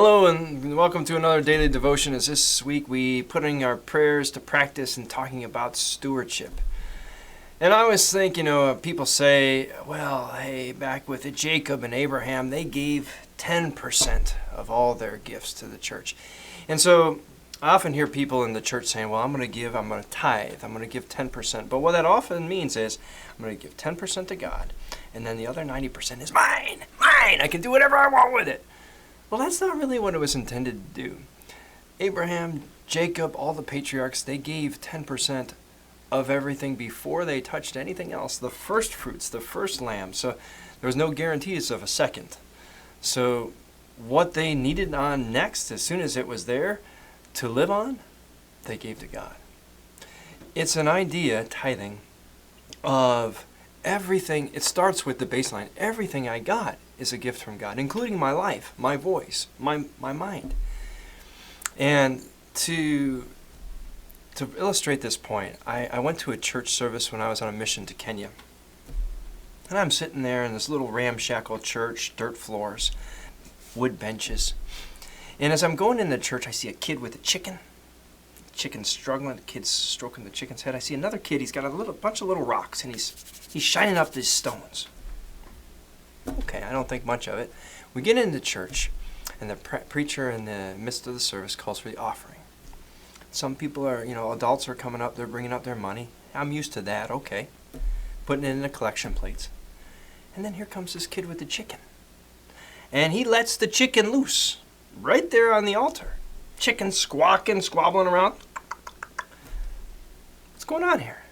Hello and welcome to another daily devotion. As this week we putting our prayers to practice and talking about stewardship. And I always think, people say, well, hey, back with Jacob and Abraham, they gave 10% of all their gifts to the church. And so I often hear people in the church saying, well, I'm going to tithe, I'm going to give 10%. But what that often means is, I'm going to give 10% to God, and then the other 90% is mine, I can do whatever I want with it. Well, that's not really what it was intended to do. Abraham, Jacob, all the patriarchs, they gave 10% of everything before they touched anything else. The first fruits, the first lamb. So there was no guarantees of a second. So what they needed on next, as soon as it was there to live on, they gave to God. It's an idea, tithing, of everything. It starts with the baseline. Everything I got is a gift from God, including my life, my voice, my mind. And to illustrate this point, I went to a church service when I was on a mission to Kenya. And I'm sitting there in this little ramshackle church, dirt floors, wood benches. And as I'm going in the church, I see a kid with a chicken. Chicken's struggling, the kid's stroking the chicken's head. I see another kid, he's got a bunch of little rocks, and he's shining up these stones. Okay, I don't think much of it. We get into church, and the preacher in the midst of the service calls for the offering. Some people are, adults are coming up, they're bringing up their money. I'm used to that, okay. Putting it in the collection plates. And then here comes this kid with the chicken. And he lets the chicken loose, right there on the altar. Chicken squawking, squabbling around. What's going on here?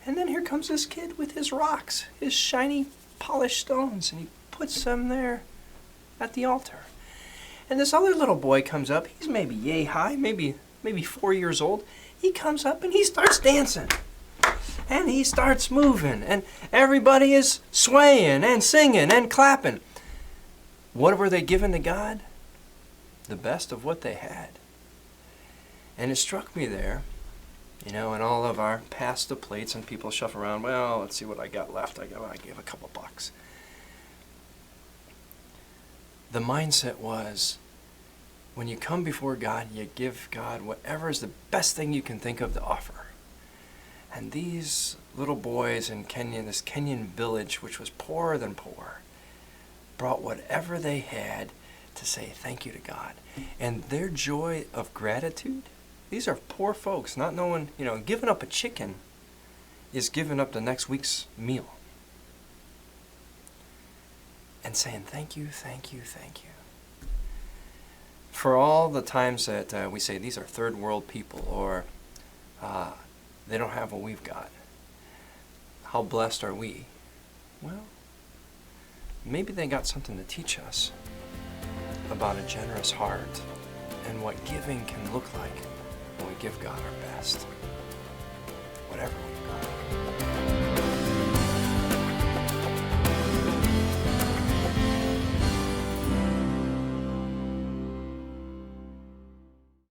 And then here comes this kid with his rocks, his shiny, polished stones, and he puts them there at the altar. And this other little boy comes up. He's maybe yay high, maybe 4 years old. He comes up and he starts dancing. And he starts moving. And everybody is swaying and singing and clapping. What were they giving to God? The best of what they had. And it struck me there, in all of our pass the plates and people shuffle around, well, let's see what I got left. I gave a couple bucks. The mindset was, when you come before God, you give God whatever is the best thing you can think of to offer. And these little boys in Kenya, this Kenyan village, which was poorer than poor, brought whatever they had to say thank you to God. And their joy of gratitude, these are poor folks, not knowing, giving up a chicken is giving up the next week's meal. And saying thank you, thank you, thank you. For all the times that we say these are third world people, or they don't have what we've got. How blessed are we? Well, maybe they got something to teach us about a generous heart and what giving can look like when we give God our best, whatever we've got.